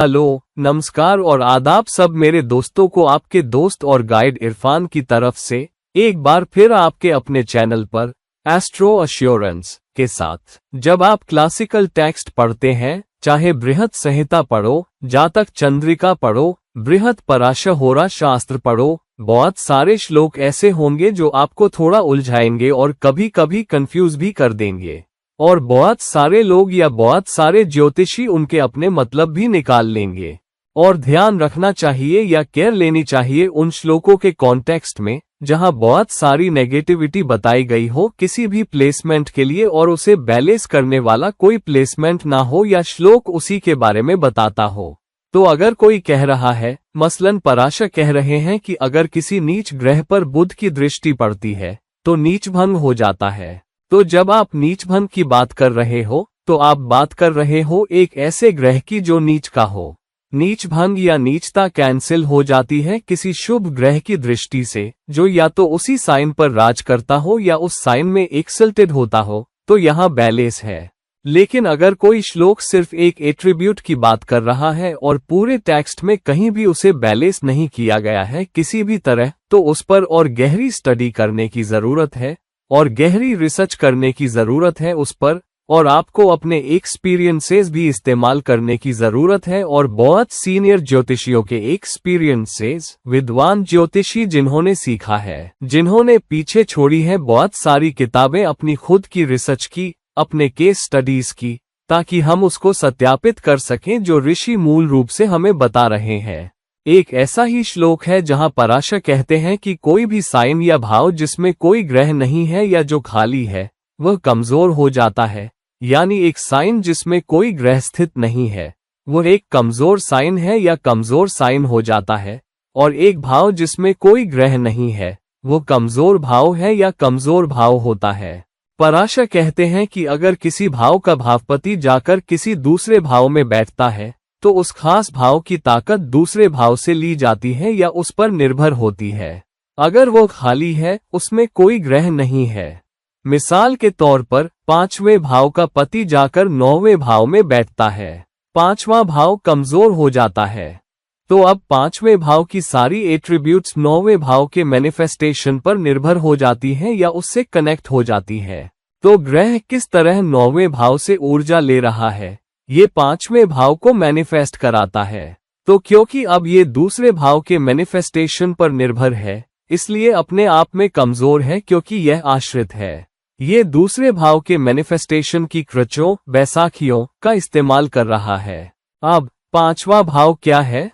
Hello, नमस्कार और आदाब सब मेरे दोस्तों को आपके दोस्त और गाइड इरफान की तरफ से एक बार फिर आपके अपने चैनल पर एस्ट्रो एश्योरेंस के साथ। जब आप क्लासिकल टेक्स्ट पढ़ते हैं, चाहे बृहद संहिता पढ़ो, जातक चंद्रिका पढ़ो, बृहद पराशरहोरा शास्त्र पढ़ो, बहुत सारे श्लोक ऐसे होंगे जो आपको थोड़ा उलझाएंगे और कभी कभी कंफ्यूज भी कर देंगे। और बहुत सारे लोग या बहुत सारे ज्योतिषी उनके अपने मतलब भी निकाल लेंगे। और ध्यान रखना चाहिए या केयर लेनी चाहिए उन श्लोकों के कॉन्टेक्स्ट में जहां बहुत सारी नेगेटिविटी बताई गई हो किसी भी प्लेसमेंट के लिए, और उसे बैलेंस करने वाला कोई प्लेसमेंट ना हो या श्लोक उसी के बारे में बताता हो। तो अगर कोई कह रहा है, मसलन पराशर कह रहे हैं कि अगर किसी नीच ग्रह पर बुध की दृष्टि पड़ती है तो नीच भंग हो जाता है। तो जब आप नीच भंग की बात कर रहे हो तो आप बात कर रहे हो एक ऐसे ग्रह की जो नीच का हो। नीच भंग या नीचता कैंसिल हो जाती है किसी शुभ ग्रह की दृष्टि से, जो या तो उसी साइन पर राज करता हो या उस साइन में एक्सल्टेड होता हो, तो यहाँ बैलेंस है। लेकिन अगर कोई श्लोक सिर्फ एक एट्रीब्यूट की बात कर रहा है और पूरे टेक्स्ट में कहीं भी उसे बैलेंस नहीं किया गया है किसी भी तरह, तो उस पर और गहरी स्टडी करने की जरूरत है और गहरी रिसर्च करने की जरूरत है उस पर, और आपको अपने एक्सपीरियंसेस भी इस्तेमाल करने की जरूरत है। और बहुत सीनियर ज्योतिषियों के एक्सपीरियंसेस, विद्वान ज्योतिषी जिन्होंने सीखा है, जिन्होंने पीछे छोड़ी है बहुत सारी किताबें, अपनी खुद की रिसर्च की, अपने केस स्टडीज की, ताकि हम उसको सत्यापित कर सकें जो ऋषि मूल रूप से हमें बता रहे हैं। एक ऐसा ही श्लोक है जहां पराशर कहते हैं कि कोई भी साइन या भाव जिसमें कोई ग्रह नहीं है या जो खाली है वह कमजोर हो जाता है। यानी एक साइन जिसमें कोई ग्रह स्थित नहीं है वह एक कमजोर साइन है या कमजोर साइन हो जाता है, और एक भाव जिसमें कोई ग्रह नहीं है वो कमजोर भाव है या कमजोर भाव होता है। पराशर कहते हैं कि अगर किसी भाव का भावपति जाकर किसी दूसरे भाव में बैठता है तो उस खास भाव की ताकत दूसरे भाव से ली जाती है या उस पर निर्भर होती है। अगर वो खाली है, उसमें कोई ग्रह नहीं है, मिसाल के तौर पर 5वें भाव का पति जाकर 9वें भाव में बैठता है, 5वां भाव कमजोर हो जाता है, तो अब 5वें भाव की सारी एट्रीब्यूट्स 9वें भाव के मैनिफेस्टेशन पर निर्भर हो जाती हैं या उससे कनेक्ट हो जाती है। तो ग्रह किस तरह 9वें भाव से ऊर्जा ले रहा है, ये 5वें भाव को मैनिफेस्ट कराता है। तो क्योंकि अब ये दूसरे भाव के मैनिफेस्टेशन पर निर्भर है, इसलिए अपने आप में कमजोर है क्योंकि यह आश्रित है। ये दूसरे भाव के मैनिफेस्टेशन की कृचों, बैसाखियों का इस्तेमाल कर रहा है। अब 5वां भाव क्या है?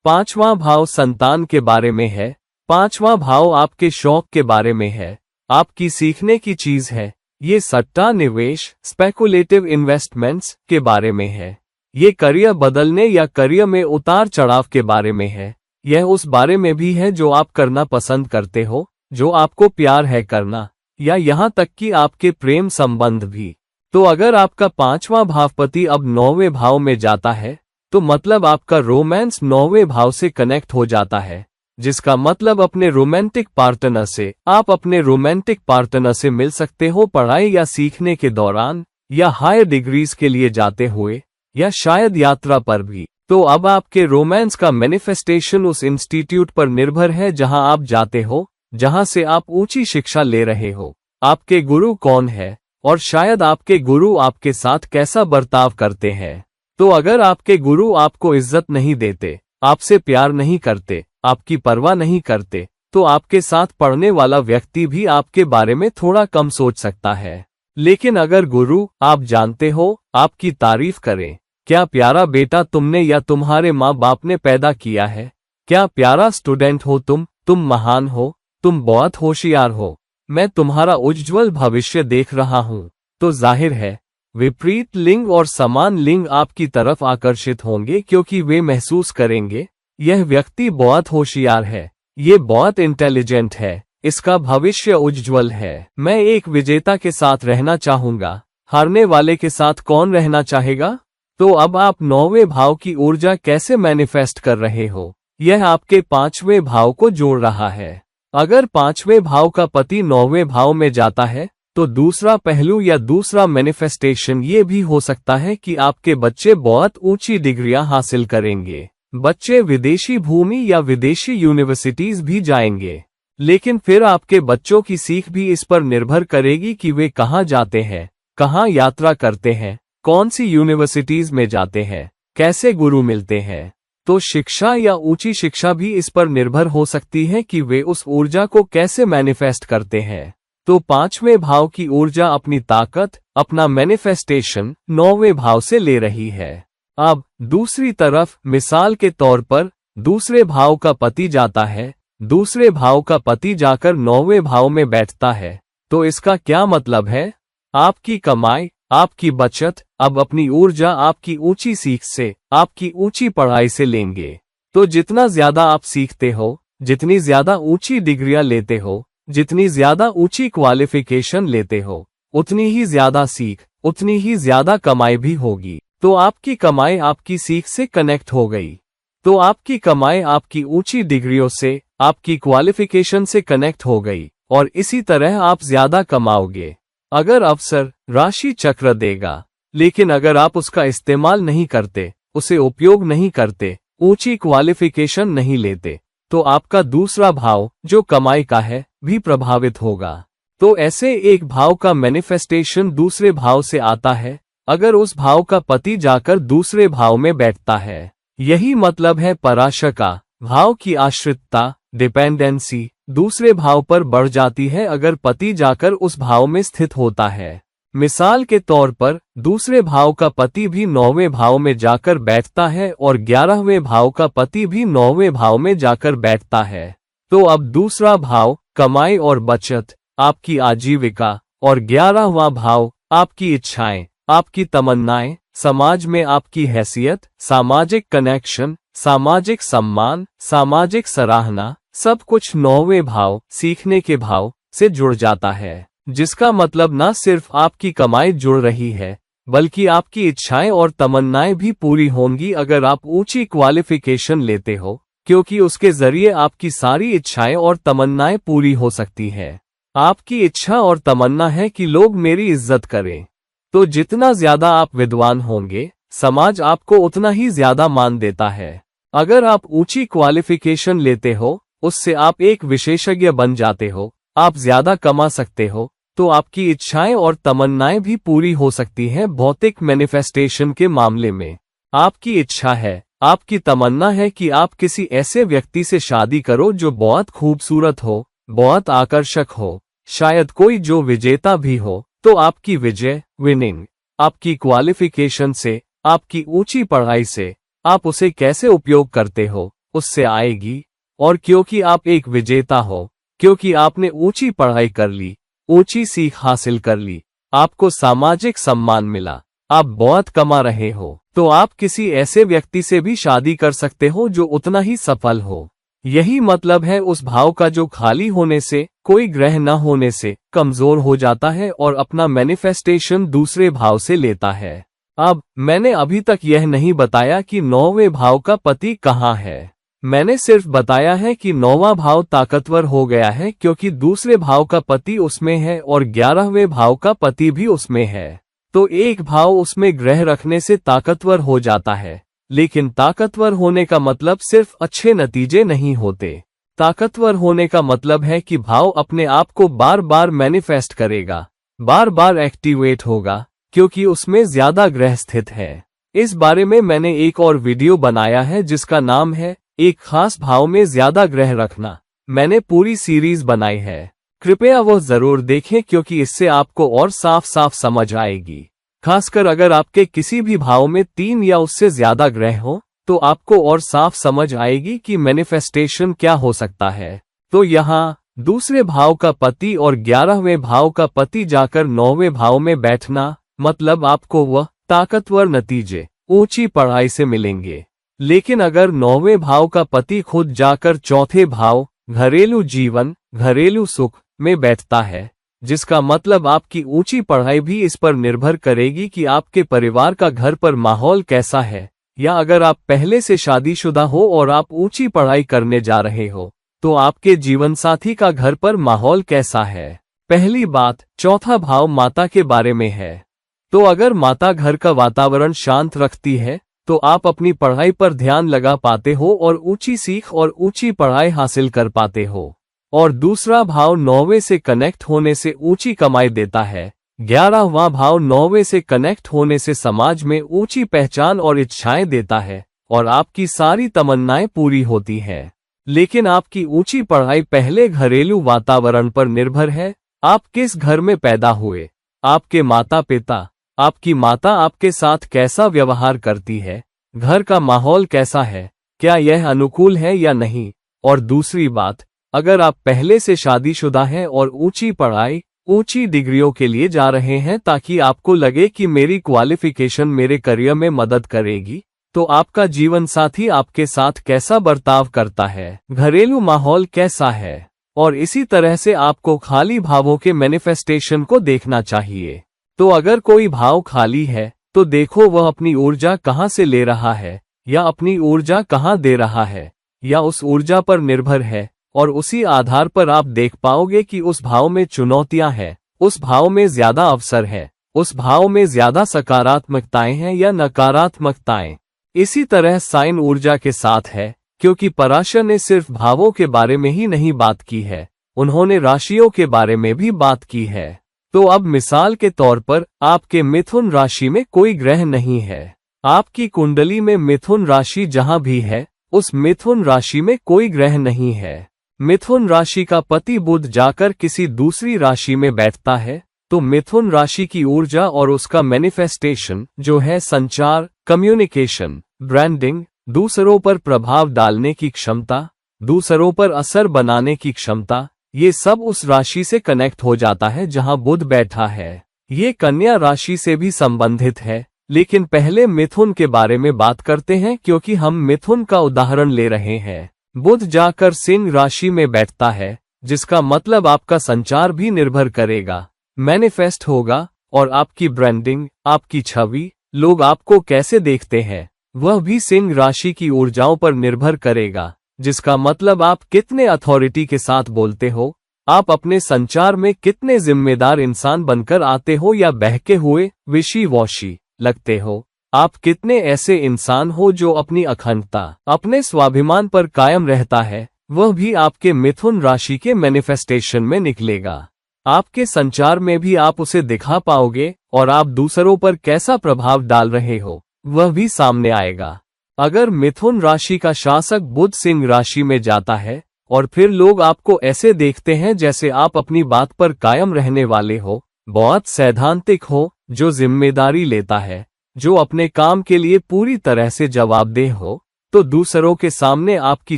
5वां भाव संतान के बारे में है। 5वां भाव आपके शौक के बारे में है, आपकी सीखने की चीज है। ये सट्टा निवेश, स्पेकुलेटिव इन्वेस्टमेंट्स के बारे में है। ये करियर बदलने या करियर में उतार चढ़ाव के बारे में है। यह उस बारे में भी है जो आप करना पसंद करते हो, जो आपको प्यार है करना, या यहाँ तक कि आपके प्रेम संबंध भी। तो अगर आपका 5वां भावपति अब 9वें भाव में जाता है तो मतलब आपका रोमांस 9वें भाव से कनेक्ट हो जाता है, जिसका मतलब अपने रोमांटिक पार्टनर से, आप अपने रोमांटिक पार्टनर से मिल सकते हो पढ़ाई या सीखने के दौरान, या हायर डिग्रीज के लिए जाते हुए, या शायद यात्रा पर भी। तो अब आपके रोमांस का मैनिफेस्टेशन उस इंस्टीट्यूट पर निर्भर है जहां आप जाते हो, जहां से आप ऊंची शिक्षा ले रहे हो। आपके गुरु कौन है, और शायद आपके गुरु आपके साथ कैसा बर्ताव करते हैं। तो अगर आपके गुरु आपको इज्जत नहीं देते, आपसे प्यार नहीं करते, आपकी परवाह नहीं करते, तो आपके साथ पढ़ने वाला व्यक्ति भी आपके बारे में थोड़ा कम सोच सकता है। लेकिन अगर गुरु, आप जानते हो, आपकी तारीफ करें, क्या प्यारा बेटा तुमने या तुम्हारे माँ बाप ने पैदा किया है, क्या प्यारा स्टूडेंट हो तुम महान हो, तुम बहुत होशियार हो, मैं तुम्हारा उज्ज्वल भविष्य देख रहा हूँ, तो जाहिर है विपरीत लिंग और समान लिंग आपकी तरफ आकर्षित होंगे क्योंकि वे महसूस करेंगे यह व्यक्ति बहुत होशियार है, ये बहुत इंटेलिजेंट है, इसका भविष्य उज्ज्वल है। मैं एक विजेता के साथ रहना चाहूंगा, हारने वाले के साथ कौन रहना चाहेगा? तो अब आप 9वें भाव की ऊर्जा कैसे मैनिफेस्ट कर रहे हो? यह आपके 5वें भाव को जोड़ रहा है। अगर 5वें भाव का पति 9वें भाव में जाता है तो दूसरा पहलू या दूसरा मैनिफेस्टेशन ये भी हो सकता है कि आपके बच्चे बहुत ऊंची डिग्रियां हासिल करेंगे। बच्चे विदेशी भूमि या विदेशी यूनिवर्सिटीज भी जाएंगे। लेकिन फिर आपके बच्चों की सीख भी इस पर निर्भर करेगी कि वे कहाँ जाते हैं, कहाँ यात्रा करते हैं, कौन सी यूनिवर्सिटीज में जाते हैं, कैसे गुरु मिलते हैं। तो शिक्षा या ऊंची शिक्षा भी इस पर निर्भर हो सकती है कि वे उस ऊर्जा को कैसे मैनिफेस्ट करते हैं। तो 5वें भाव की ऊर्जा अपनी ताकत, अपना मैनिफेस्टेशन 9वें भाव से ले रही है। अब दूसरी तरफ मिसाल के तौर पर दूसरे भाव का पति जाता है, दूसरे भाव का पति जाकर 9वें भाव में बैठता है। तो इसका क्या मतलब है? आपकी कमाई, आपकी बचत अब अपनी ऊर्जा आपकी ऊंची सीख से, आपकी ऊंची पढ़ाई से लेंगे। तो जितना ज्यादा आप सीखते हो, जितनी ज्यादा ऊंची डिग्रियां लेते हो, जितनी ज्यादा ऊंची क्वालिफिकेशन लेते हो, उतनी ही ज्यादा सीख, उतनी ही ज्यादा कमाई भी होगी। तो आपकी कमाई आपकी सीख से कनेक्ट हो गई। तो आपकी कमाई आपकी ऊंची डिग्रियों से, आपकी क्वालिफिकेशन से कनेक्ट हो गई और इसी तरह आप ज्यादा कमाओगे। अगर अवसर राशि चक्र देगा, लेकिन अगर आप उसका इस्तेमाल नहीं करते, उसे उपयोग नहीं करते, ऊंची क्वालिफिकेशन नहीं लेते, तो आपका दूसरा भाव जो कमाई का है भी प्रभावित होगा। तो ऐसे एक भाव का मैनिफेस्टेशन दूसरे भाव से आता है अगर उस भाव का पति जाकर दूसरे भाव में बैठता है। यही मतलब है पराशर का भाव की आश्रितता, डिपेंडेंसी दूसरे भाव पर बढ़ जाती है अगर पति जाकर उस भाव में स्थित होता है। मिसाल के तौर पर दूसरे भाव का पति भी 9वें भाव में जाकर बैठता है और 11वें भाव का पति भी 9वें भाव में जाकर बैठता है। तो अब दूसरा भाव कमाई और बचत, आपकी आजीविका, और 11वां भाव आपकी इच्छाएं, आपकी तमन्नाएं, समाज में आपकी हैसियत, सामाजिक कनेक्शन, सामाजिक सम्मान, सामाजिक सराहना, सब कुछ 9वें भाव सीखने के भाव से जुड़ जाता है। जिसका मतलब न सिर्फ आपकी कमाई जुड़ रही है, बल्कि आपकी इच्छाएं और तमन्नाएं भी पूरी होंगी अगर आप ऊंची क्वालिफिकेशन लेते हो, क्योंकि उसके जरिए आपकी सारी इच्छाएं और तमन्नाएं पूरी हो सकती है। आपकी इच्छा और तमन्ना है कि लोग मेरी इज्जत करें। तो जितना ज्यादा आप विद्वान होंगे, समाज आपको उतना ही ज्यादा मान देता है। अगर आप ऊंची क्वालिफिकेशन लेते हो, उससे आप एक विशेषज्ञ बन जाते हो, आप ज्यादा कमा सकते हो, तो आपकी इच्छाएं और तमन्नाएं भी पूरी हो सकती हैं। भौतिक मैनिफेस्टेशन के मामले में आपकी इच्छा है, आपकी तमन्ना है कि आप किसी ऐसे व्यक्ति से शादी करो जो बहुत खूबसूरत हो, बहुत आकर्षक हो, शायद कोई जो विजेता भी हो। तो आपकी विजय, विनिंग, आपकी क्वालिफिकेशन से, आपकी ऊंची पढ़ाई से आप उसे कैसे उपयोग करते हो, उससे आएगी। और क्योंकि आप एक विजेता हो, क्योंकि आपने ऊंची पढ़ाई कर ली, ऊंची सीख हासिल कर ली, आपको सामाजिक सम्मान मिला, आप बहुत कमा रहे हो, तो आप किसी ऐसे व्यक्ति से भी शादी कर सकते हो जो उतना ही सफल हो। यही मतलब है उस भाव का जो खाली होने से, कोई ग्रह न होने से कमजोर हो जाता है और अपना मैनिफेस्टेशन दूसरे भाव से लेता है। अब मैंने अभी तक यह नहीं बताया कि 9वें भाव का पति कहाँ है। मैंने सिर्फ बताया है कि 9वां भाव ताकतवर हो गया है क्योंकि दूसरे भाव का पति उसमें है और 11वें भाव का पति भी उसमें है। तो एक भाव उसमें ग्रह रखने से ताकतवर हो जाता है, लेकिन ताकतवर होने का मतलब सिर्फ अच्छे नतीजे नहीं होते। ताकतवर होने का मतलब है कि भाव अपने आप को बार बार मैनिफेस्ट करेगा, बार बार एक्टिवेट होगा, क्योंकि उसमें ज्यादा ग्रह स्थित है। इस बारे में मैंने एक और वीडियो बनाया है जिसका नाम है एक खास भाव में ज्यादा ग्रह रखना। मैंने पूरी सीरीज बनाई है, कृपया वो जरूर देखें क्योंकि इससे आपको और साफ साफ समझ आएगी। खासकर अगर आपके किसी भी भाव में 3 या उससे ज्यादा ग्रह हो, तो आपको और साफ समझ आएगी कि मैनिफेस्टेशन क्या हो सकता है। तो यहाँ दूसरे भाव का पति और 11वें भाव का पति जाकर 9वें भाव में बैठना, मतलब आपको वह ताकतवर नतीजे ऊंची पढ़ाई से मिलेंगे। लेकिन अगर 9वें भाव का पति खुद जाकर चौथे भाव घरेलू जीवन, घरेलू सुख में बैठता है, जिसका मतलब आपकी ऊंची पढ़ाई भी इस पर निर्भर करेगी कि आपके परिवार का घर पर माहौल कैसा है, या अगर आप पहले से शादीशुदा हो और आप ऊंची पढ़ाई करने जा रहे हो, तो आपके जीवनसाथी का घर पर माहौल कैसा है। पहली बात, चौथा भाव माता के बारे में है। तो अगर माता घर का वातावरण शांत रखती है तो आप अपनी पढ़ाई पर ध्यान लगा पाते हो और ऊंची सीख और ऊंची पढ़ाई हासिल कर पाते हो। और दूसरा भाव 9वें से कनेक्ट होने से ऊंची कमाई देता है। 11वां भाव 9वें से कनेक्ट होने से समाज में ऊंची पहचान और इच्छाएं देता है और आपकी सारी तमन्नाएं पूरी होती हैं। लेकिन आपकी ऊंची पढ़ाई पहले घरेलू वातावरण पर निर्भर है। आप किस घर में पैदा हुए, आपके माता पिता, आपकी माता आपके साथ कैसा व्यवहार करती है, घर का माहौल कैसा है, क्या यह अनुकूल है या नहीं। और दूसरी बात, अगर आप पहले से शादीशुदा हैं और ऊंची पढ़ाई, ऊंची डिग्रियों के लिए जा रहे हैं ताकि आपको लगे कि मेरी क्वालिफिकेशन मेरे करियर में मदद करेगी, तो आपका जीवन साथी आपके साथ कैसा बर्ताव करता है, घरेलू माहौल कैसा है। और इसी तरह से आपको खाली भावों के मैनिफेस्टेशन को देखना चाहिए। तो अगर कोई भाव खाली है तो देखो वह अपनी ऊर्जा कहाँ से ले रहा है या अपनी ऊर्जा कहाँ दे रहा है या उस ऊर्जा पर निर्भर है। और उसी आधार पर आप देख पाओगे कि उस भाव में चुनौतियां हैं, उस भाव में ज्यादा अवसर है, उस भाव में ज्यादा सकारात्मकताएं हैं या नकारात्मकताएं। इसी तरह साइन ऊर्जा के साथ है, क्योंकि पराशर ने सिर्फ भावों के बारे में ही नहीं बात की है, उन्होंने राशियों के बारे में भी बात की है। तो अब मिसाल के तौर पर आपके मिथुन राशि में कोई ग्रह नहीं है। आपकी कुंडली में मिथुन राशि जहां भी है उस मिथुन राशि में कोई ग्रह नहीं है। मिथुन राशि का पति बुध जाकर किसी दूसरी राशि में बैठता है तो मिथुन राशि की ऊर्जा और उसका मैनिफेस्टेशन जो है संचार, कम्युनिकेशन, ब्रांडिंग, दूसरों पर प्रभाव डालने की क्षमता, दूसरों पर असर बनाने की क्षमता, ये सब उस राशि से कनेक्ट हो जाता है जहां बुध बैठा है। ये कन्या राशि से भी संबंधित है, लेकिन पहले मिथुन के बारे में बात करते हैं क्योंकि हम मिथुन का उदाहरण ले रहे हैं। बुध जाकर सिंह राशि में बैठता है, जिसका मतलब आपका संचार भी निर्भर करेगा, मैनिफेस्ट होगा, और आपकी ब्रांडिंग, आपकी छवि, लोग आपको कैसे देखते हैं, वह भी सिंह राशि की ऊर्जाओं पर निर्भर करेगा। जिसका मतलब आप कितने अथॉरिटी के साथ बोलते हो, आप अपने संचार में कितने जिम्मेदार इंसान बनकर आते हो या बहके हुए विशी वॉशी लगते हो, आप कितने ऐसे इंसान हो जो अपनी अखंडता, अपने स्वाभिमान पर कायम रहता है, वह भी आपके मिथुन राशि के मैनिफेस्टेशन में निकलेगा। आपके संचार में भी आप उसे दिखा पाओगे और आप दूसरों पर कैसा प्रभाव डाल रहे हो वह भी सामने आएगा। अगर मिथुन राशि का शासक बुध सिंह राशि में जाता है और फिर लोग आपको ऐसे देखते हैं जैसे आप अपनी बात पर कायम रहने वाले हो, बहुत सैद्धांतिक हो, जो जिम्मेदारी लेता है, जो अपने काम के लिए पूरी तरह से जवाबदेह हो, तो दूसरों के सामने आपकी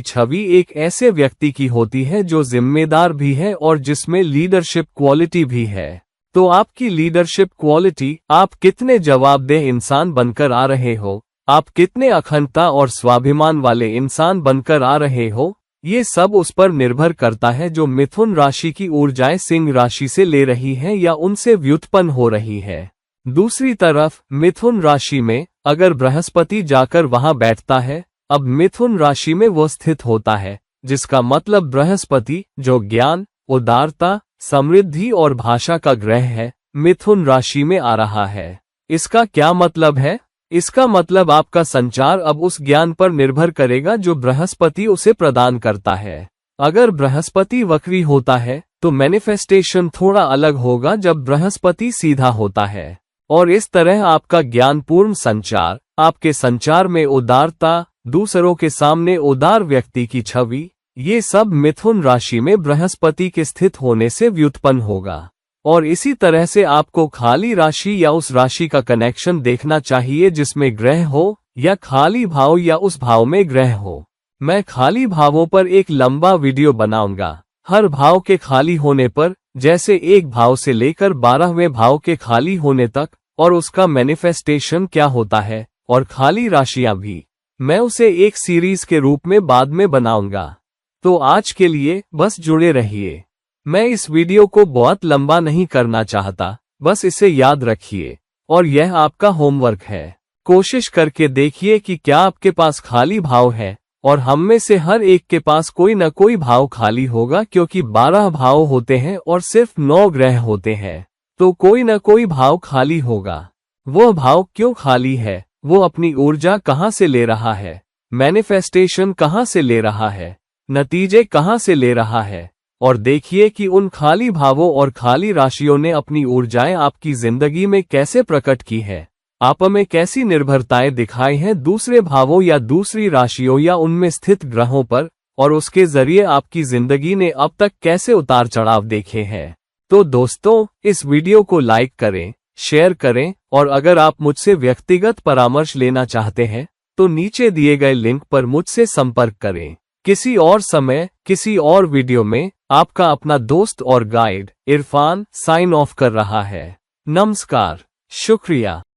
छवि एक ऐसे व्यक्ति की होती है जो जिम्मेदार भी है और जिसमें लीडरशिप क्वालिटी भी है। तो आपकी लीडरशिप क्वालिटी, आप कितने जवाबदेह इंसान बनकर आ रहे हो, आप कितने अखंडता और स्वाभिमान वाले इंसान बनकर आ रहे हो, ये सब उस पर निर्भर करता है जो मिथुन राशि की ऊर्जाएं सिंह राशि से ले रही हैं या उनसे व्युत्पन्न हो रही है। दूसरी तरफ मिथुन राशि में अगर बृहस्पति जाकर वहां बैठता है, अब मिथुन राशि में वो स्थित होता है, जिसका मतलब बृहस्पति जो ज्ञान, उदारता, समृद्धि और भाषा का ग्रह है, मिथुन राशि में आ रहा है। इसका क्या मतलब है? इसका मतलब आपका संचार अब उस ज्ञान पर निर्भर करेगा जो बृहस्पति उसे प्रदान करता है। अगर बृहस्पति वक्री होता है तो मैनिफेस्टेशन थोड़ा अलग होगा जब बृहस्पति सीधा होता है। और इस तरह आपका ज्ञानपूर्ण संचार, आपके संचार में उदारता, दूसरों के सामने उदार व्यक्ति की छवि, ये सब मिथुन राशि में बृहस्पति के स्थित होने से व्युत्पन्न होगा। और इसी तरह से आपको खाली राशि या उस राशि का कनेक्शन देखना चाहिए जिसमें ग्रह हो, या खाली भाव या उस भाव में ग्रह हो। मैं खाली भावों पर एक लंबा वीडियो बनाऊंगा। हर भाव के खाली होने पर, जैसे एक भाव से लेकर 12वें भाव के खाली होने तक, और उसका मैनिफेस्टेशन क्या होता है, और खाली राशियां भी, मैं उसे एक सीरीज के रूप में बाद में बनाऊंगा। तो आज के लिए बस जुड़े रहिए। मैं इस वीडियो को बहुत लंबा नहीं करना चाहता, बस इसे याद रखिए। और यह आपका होमवर्क है। कोशिश करके देखिए कि क्या आपके पास खाली भाव है और हम में से हर एक के पास कोई न कोई भाव खाली होगा, क्योंकि 12 भाव होते हैं और सिर्फ 9 ग्रह होते हैं, तो कोई न कोई भाव खाली होगा। वह भाव क्यों खाली है, वो अपनी ऊर्जा कहाँ से ले रहा है, मैनिफेस्टेशन कहाँ से ले रहा है, नतीजे कहाँ से ले रहा है, और देखिए कि उन खाली भावों और खाली राशियों ने अपनी ऊर्जाएं आपकी जिंदगी में कैसे प्रकट की है। आप में कैसी निर्भरताएं दिखाई हैं दूसरे भावों या दूसरी राशियों या उनमें स्थित ग्रहों पर, और उसके जरिए आपकी जिंदगी ने अब तक कैसे उतार चढ़ाव देखे हैं। तो दोस्तों, इस वीडियो को लाइक करें, शेयर करें, और अगर आप मुझसे व्यक्तिगत परामर्श लेना चाहते हैं तो नीचे दिए गए लिंक पर मुझसे संपर्क करें। किसी और समय, किसी और वीडियो में आपका अपना दोस्त और गाइड इरफान साइन ऑफ कर रहा है। नमस्कार, शुक्रिया।